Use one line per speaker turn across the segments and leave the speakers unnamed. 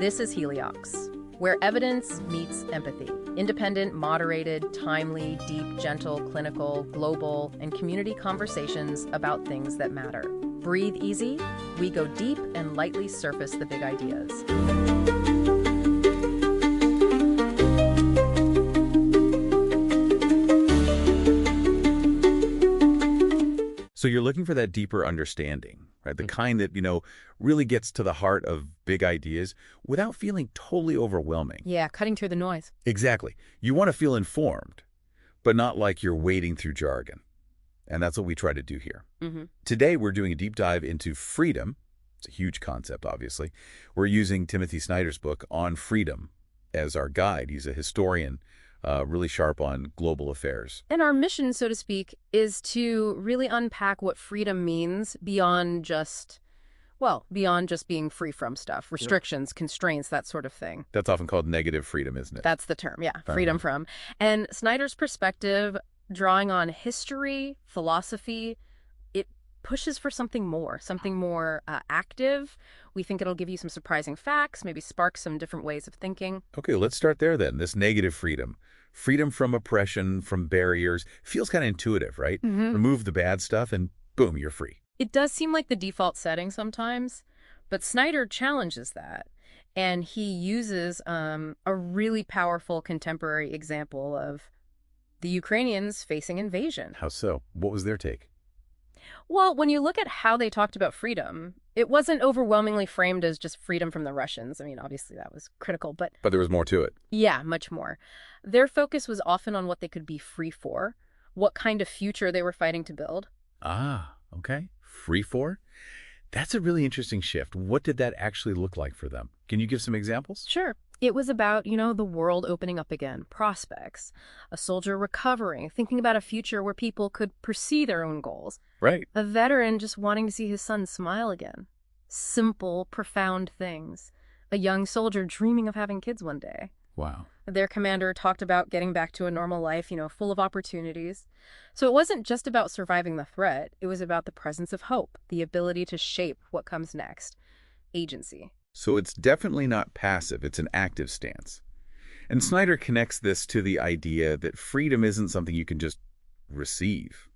This is Heliox, where evidence meets empathy. Independent, moderated, timely, deep, gentle, clinical, global, and community conversations about things that matter. Breathe easy, we go deep and lightly surface the big ideas.
So you're looking for that deeper understanding, right? The kind that, really gets to the heart of big ideas without feeling totally overwhelming.
Yeah, cutting through the noise.
Exactly. You want to feel informed, but not like you're wading through jargon. And that's what we try to do here. Today, we're doing a deep dive into freedom. It's a huge concept, obviously. We're using Timothy Snyder's book On Freedom as our guide. He's a historian, really sharp on global affairs.
And our mission, so to speak, is to really unpack what freedom means beyond just being free from stuff, restrictions, constraints, that sort of thing.
That's often called negative freedom, isn't it?
That's the term, yeah, freedom from. And Snyder's perspective, drawing on history, philosophy, it pushes for something more active. We think it'll give you some surprising facts, maybe spark some different ways of thinking.
Okay, let's start there then. This negative freedom. Freedom from oppression, from barriers, feels kind of intuitive, right? Remove the bad stuff and boom, you're free.
It does seem like the default setting sometimes, but Snyder challenges that. And he uses a really powerful contemporary example of the Ukrainians facing invasion.
How so? What was their take?
Well, when you look at how they talked about freedom, it wasn't overwhelmingly framed as just freedom from the Russians. I mean, obviously that was critical, but
there was more to it.
Yeah, much more. Their focus was often on what they could be free for, what kind of future they were fighting to build.
Ah, okay. Free for? That's a really interesting shift. What did that actually look like for them? Can you give some examples?
Sure. It was about, the world opening up again, prospects, a soldier recovering, thinking about a future where people could pursue their own goals.
Right.
A veteran just wanting to see his son smile again. Simple, profound things. A young soldier dreaming of having kids one day.
Wow.
Their commander talked about getting back to a normal life, full of opportunities. So it wasn't just about surviving the threat. It was about the presence of hope, the ability to shape what comes next. Agency.
So it's definitely not passive. It's an active stance. And Snyder connects this to the idea that freedom isn't something you can just receive,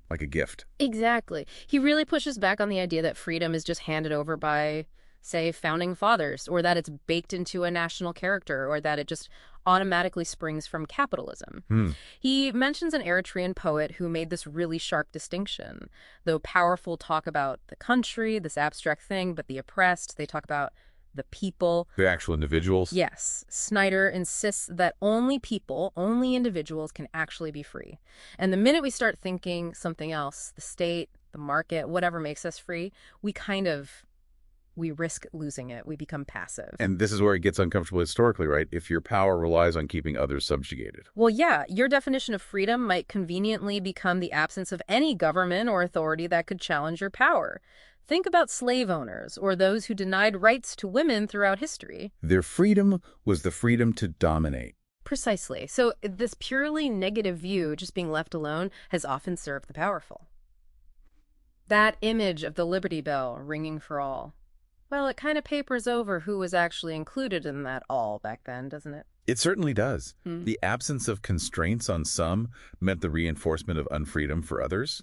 like a gift.
Exactly. He really pushes back on the idea that freedom is just handed over by, say, founding fathers, or that it's baked into a national character, or that it just automatically springs from capitalism. He mentions an Eritrean poet who made this really sharp distinction. Though powerful talk about the country, this abstract thing, but the oppressed, they talk about the people.
The actual individuals?
Yes. Snyder insists that only people, only individuals can actually be free. And the minute we start thinking something else, the state, the market, whatever makes us free, we risk losing it. We become passive.
And this is where it gets uncomfortable historically, right? If your power relies on keeping others subjugated.
Well, yeah, your definition of freedom might conveniently become the absence of any government or authority that could challenge your power. Think about slave owners or those who denied rights to women throughout history.
Their freedom was the freedom to dominate.
Precisely. So this purely negative view, just being left alone, has often served the powerful. That image of the Liberty Bell ringing for all. Well, it kind of papers over who was actually included in that all back then, doesn't it?
It certainly does. The absence of constraints on some meant the reinforcement of unfreedom for others.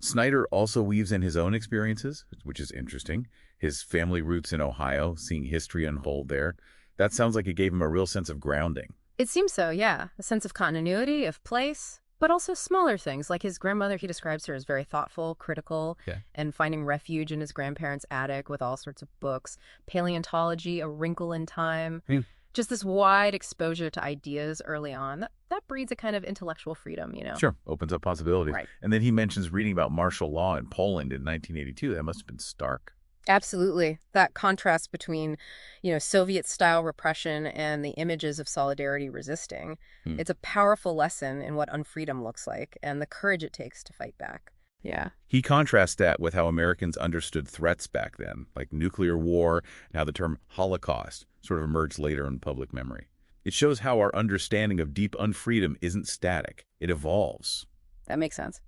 Snyder also weaves in his own experiences, which is interesting. His family roots in Ohio, seeing history unfold there. That sounds like it gave him a real sense of grounding.
It seems so, yeah. A sense of continuity, of place. But also smaller things, like his grandmother, he describes her as very thoughtful, critical, and finding refuge in his grandparents' attic with all sorts of books. Paleontology, A Wrinkle in Time. Just this wide exposure to ideas early on. That breeds a kind of intellectual freedom,
Sure, opens up possibilities.
Right.
And then he mentions reading about martial law in Poland in 1982. That must have been stark.
Absolutely. That contrast between, Soviet-style repression and the images of solidarity resisting. It's a powerful lesson in what unfreedom looks like and the courage it takes to fight back. Yeah.
He contrasts that with how Americans understood threats back then, like nuclear war, and how the term Holocaust sort of emerged later in public memory. It shows how our understanding of deep unfreedom isn't static. It evolves.
That makes sense.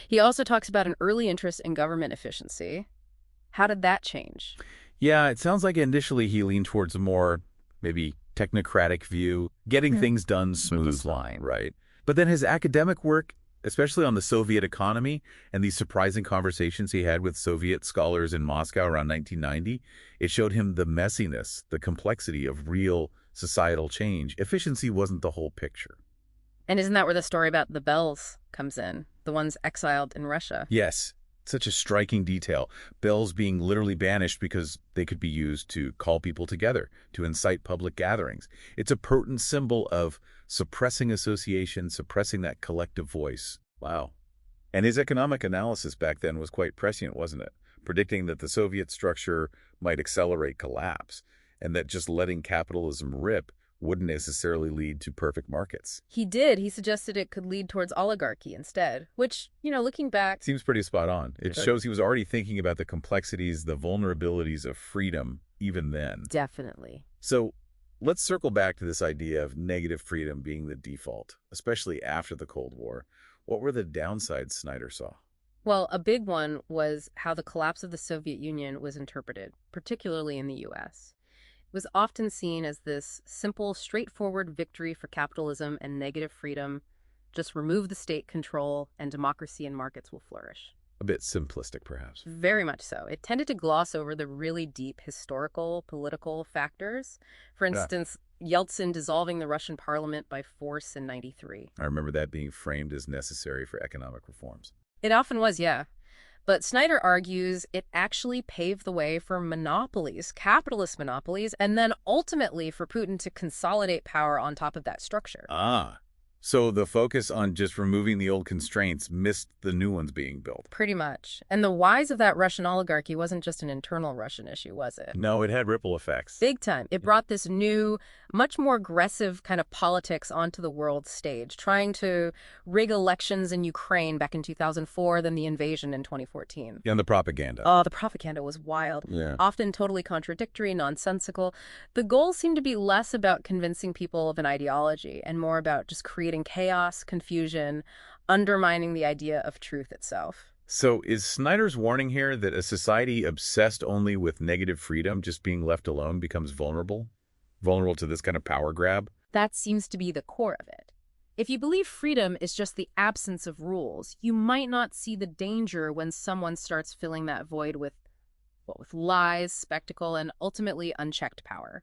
He also talks about an early interest in government efficiency. How did that change?
Yeah, it sounds like initially he leaned towards a more, maybe, technocratic view, getting things done smooth line, right? But then his academic work, especially on the Soviet economy and these surprising conversations he had with Soviet scholars in Moscow around 1990, it showed him the messiness, the complexity of real societal change. Efficiency wasn't the whole picture.
And isn't that where the story about the bells comes in? The ones exiled in Russia.
Yes, such a striking detail. Bells being literally banished because they could be used to call people together, to incite public gatherings. It's a potent symbol of suppressing association, suppressing that collective voice. Wow. And his economic analysis back then was quite prescient, wasn't it? Predicting that the Soviet structure might accelerate collapse, and that just letting capitalism rip wouldn't necessarily lead to perfect markets.
He did. He suggested it could lead towards oligarchy instead, which, looking back...
Seems pretty spot on. It shows he was already thinking about the complexities, the vulnerabilities of freedom even then.
Definitely.
So let's circle back to this idea of negative freedom being the default, especially after the Cold War. What were the downsides Snyder saw?
Well, a big one was how the collapse of the Soviet Union was interpreted, particularly in the U.S. Was often seen as this simple, straightforward victory for capitalism and negative freedom. Just remove the state control and democracy and markets will flourish.
A bit simplistic, perhaps.
Very much so. It tended to gloss over the really deep historical, political factors. For instance, Yeltsin dissolving the Russian parliament by force in '93.
I remember that being framed as necessary for economic reforms.
It often was, yeah. But Snyder argues it actually paved the way for monopolies, capitalist monopolies, and then ultimately for Putin to consolidate power on top of that structure.
So the focus on just removing the old constraints missed the new ones being built.
Pretty much. And the rise of that Russian oligarchy wasn't just an internal Russian issue, was it?
No, it had ripple effects.
Big time. It brought this new, much more aggressive kind of politics onto the world stage, trying to rig elections in Ukraine back in 2004, then the invasion in 2014.
Yeah, and the propaganda.
Oh, the propaganda was wild.
Yeah.
Often totally contradictory, nonsensical. The goal seemed to be less about convincing people of an ideology and more about just creating chaos, confusion, undermining the idea of truth itself.
So is Snyder's warning here that a society obsessed only with negative freedom, just being left alone, becomes vulnerable? Vulnerable to this kind of power grab?
That seems to be the core of it. If you believe freedom is just the absence of rules, you might not see the danger when someone starts filling that void with lies, spectacle, and ultimately unchecked power.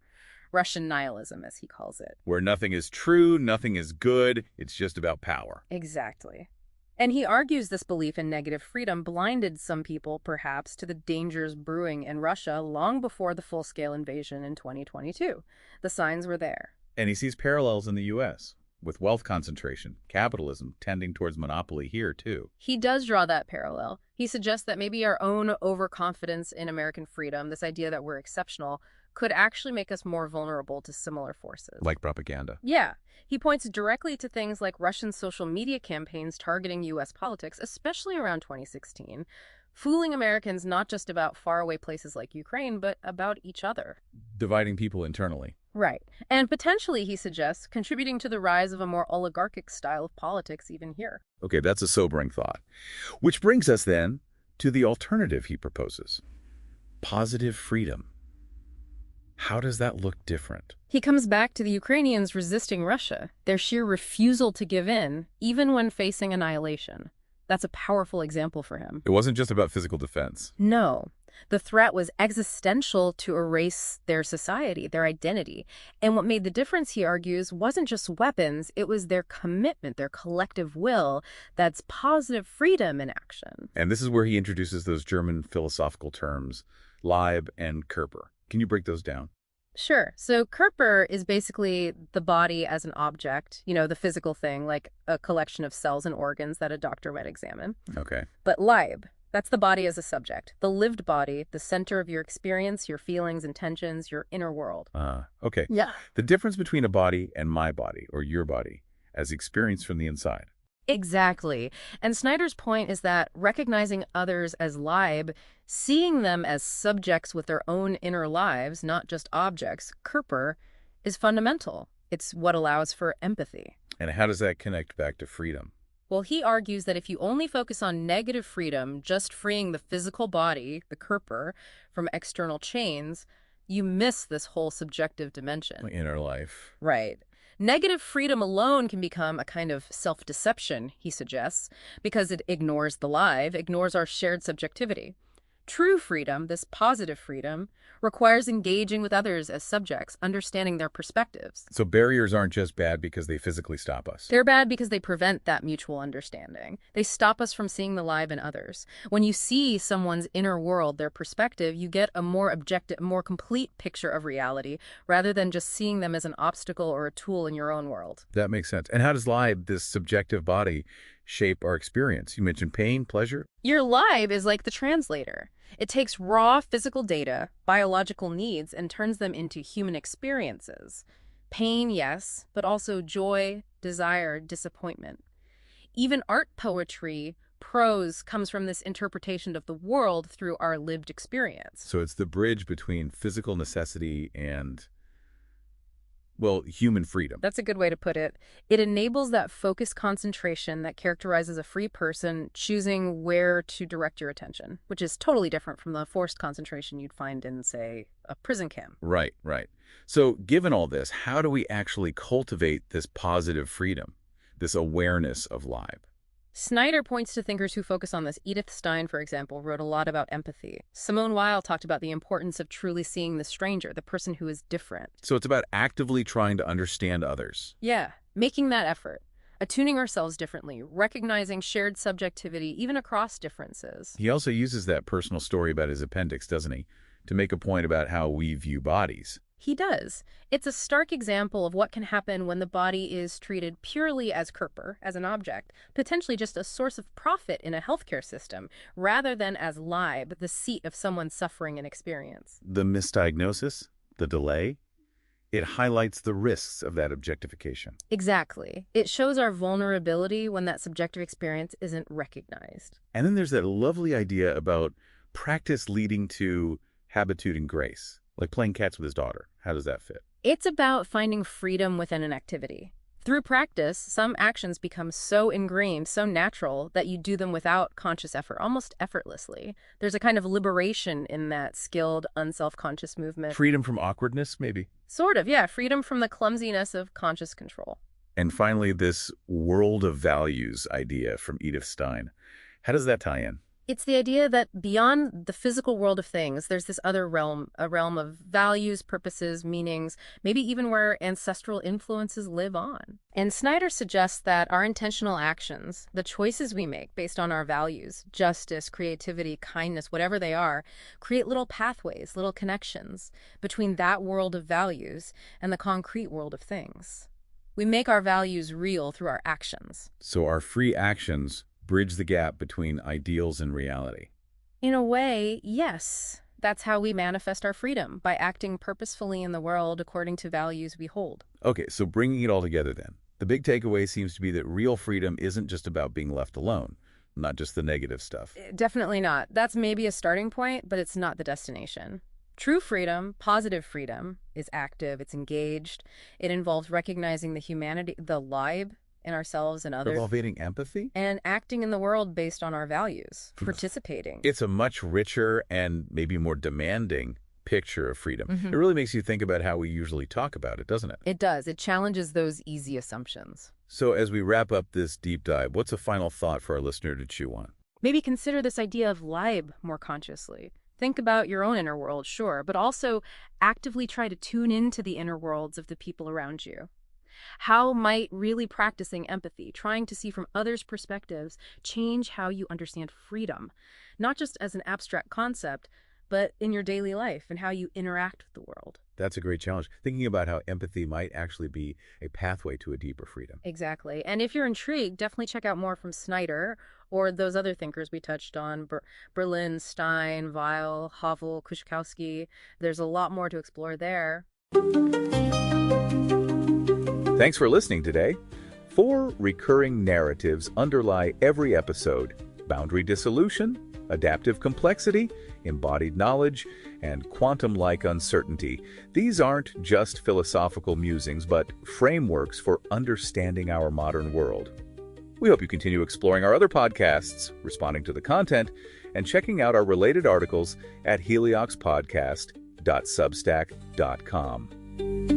Russian nihilism, as he calls it.
Where nothing is true, nothing is good, it's just about power.
Exactly. And he argues this belief in negative freedom blinded some people, perhaps, to the dangers brewing in Russia long before the full-scale invasion in 2022. The signs were there.
And he sees parallels in the U.S., with wealth concentration, capitalism tending towards monopoly here, too.
He does draw that parallel. He suggests that maybe our own overconfidence in American freedom, this idea that we're exceptional, could actually make us more vulnerable to similar forces.
Like propaganda.
Yeah. He points directly to things like Russian social media campaigns targeting U.S. politics, especially around 2016, fooling Americans not just about faraway places like Ukraine, but about each other.
Dividing people internally.
Right. And potentially, he suggests, contributing to the rise of a more oligarchic style of politics even here.
Okay, that's a sobering thought. Which brings us then to the alternative he proposes. Positive freedom. How does that look different?
He comes back to the Ukrainians resisting Russia, their sheer refusal to give in, even when facing annihilation. That's a powerful example for him.
It wasn't just about physical defense.
No. The threat was existential to erase their society, their identity. And what made the difference, he argues, wasn't just weapons, it was their commitment, their collective will. That's positive freedom in action.
And this is where he introduces those German philosophical terms, Leib and Körper. Can you break those down?
Sure. So Körper is basically the body as an object, the physical thing, like a collection of cells and organs that a doctor might examine.
Okay.
But Leib, that's the body as a subject, the lived body, the center of your experience, your feelings, intentions, your inner world.
Okay.
Yeah.
The difference between a body and my body, or your body, as experienced from the inside.
Exactly. And Snyder's point is that recognizing others as Leib, seeing them as subjects with their own inner lives, not just objects, Körper, is fundamental. It's what allows for empathy.
And how does that connect back to freedom?
Well, he argues that if you only focus on negative freedom, just freeing the physical body, the Körper, from external chains, you miss this whole subjective dimension.
Like inner life.
Right. Negative freedom alone can become a kind of self-deception, he suggests, because it ignores the live, ignores our shared subjectivity. True freedom, this positive freedom, requires engaging with others as subjects, understanding their perspectives.
So barriers aren't just bad because they physically stop us.
They're bad because they prevent that mutual understanding. They stop us from seeing the live in others. When you see someone's inner world, their perspective, you get a more objective, more complete picture of reality rather than just seeing them as an obstacle or a tool in your own world.
That makes sense. And how does live, this subjective body, shape our experience? You mentioned pain, pleasure.
Your live is like the translator. It takes raw physical data, biological needs, and turns them into human experiences. Pain, yes, but also joy, desire, disappointment. Even art, poetry, prose comes from this interpretation of the world through our lived experience.
So it's the bridge between physical necessity and, well, human freedom.
That's a good way to put it. It enables that focused concentration that characterizes a free person choosing where to direct your attention, which is totally different from the forced concentration you'd find in, say, a prison camp.
Right, right. So given all this, how do we actually cultivate this positive freedom, this awareness of live?
Snyder points to thinkers who focus on this. Edith Stein, for example, wrote a lot about empathy. Simone Weil talked about the importance of truly seeing the stranger, the person who is different.
So it's about actively trying to understand others.
Yeah, making that effort, attuning ourselves differently, recognizing shared subjectivity even across differences.
He also uses that personal story about his appendix, doesn't he, to make a point about how we view bodies.
He does. It's a stark example of what can happen when the body is treated purely as Körper, as an object, potentially just a source of profit in a healthcare system, rather than as Leib, the seat of someone's suffering and experience.
The misdiagnosis, the delay, it highlights the risks of that objectification.
Exactly. It shows our vulnerability when that subjective experience isn't recognized.
And then there's that lovely idea about practice leading to habitude and grace. Like playing catch with his daughter. How does that fit?
It's about finding freedom within an activity. Through practice, some actions become so ingrained, so natural, that you do them without conscious effort, almost effortlessly. There's a kind of liberation in that skilled, unself-conscious movement.
Freedom from awkwardness, maybe?
Sort of, yeah. Freedom from the clumsiness of conscious control.
And finally, this world of values idea from Edith Stein. How does that tie in?
It's the idea that beyond the physical world of things, there's this other realm, a realm of values, purposes, meanings, maybe even where ancestral influences live on. And Snyder suggests that our intentional actions, the choices we make based on our values, justice, creativity, kindness, whatever they are, create little pathways, little connections between that world of values and the concrete world of things. We make our values real through our actions.
So our free actions bridge the gap between ideals and reality.
In a way, yes. That's how we manifest our freedom, by acting purposefully in the world according to values we hold.
Okay, so bringing it all together then. The big takeaway seems to be that real freedom isn't just about being left alone, not just the negative stuff.
Definitely not. That's maybe a starting point, but it's not the destination. True freedom, positive freedom, is active, it's engaged. It involves recognizing the humanity, the Leib, in ourselves and others.
Cultivating empathy?
And acting in the world based on our values, participating.
It's a much richer and maybe more demanding picture of freedom.
Mm-hmm.
It really makes you think about how we usually talk about it, doesn't it?
It does. It challenges those easy assumptions.
So as we wrap up this deep dive, what's a final thought for our listener to chew on?
Maybe consider this idea of Leib more consciously. Think about your own inner world, sure, but also actively try to tune into the inner worlds of the people around you. How might really practicing empathy, trying to see from others' perspectives, change how you understand freedom, not just as an abstract concept, but in your daily life and how you interact with the world?
That's a great challenge. Thinking about how empathy might actually be a pathway to a deeper freedom.
Exactly. And if you're intrigued, definitely check out more from Snyder or those other thinkers we touched on, Berlin, Stein, Weil, Havel, Kuschkowski. There's a lot more to explore there.
Thanks for listening today. 4 recurring narratives underlie every episode: boundary dissolution, adaptive complexity, embodied knowledge, and quantum-like uncertainty. These aren't just philosophical musings, but frameworks for understanding our modern world. We hope you continue exploring our other podcasts, responding to the content, and checking out our related articles at helioxpodcast.substack.com.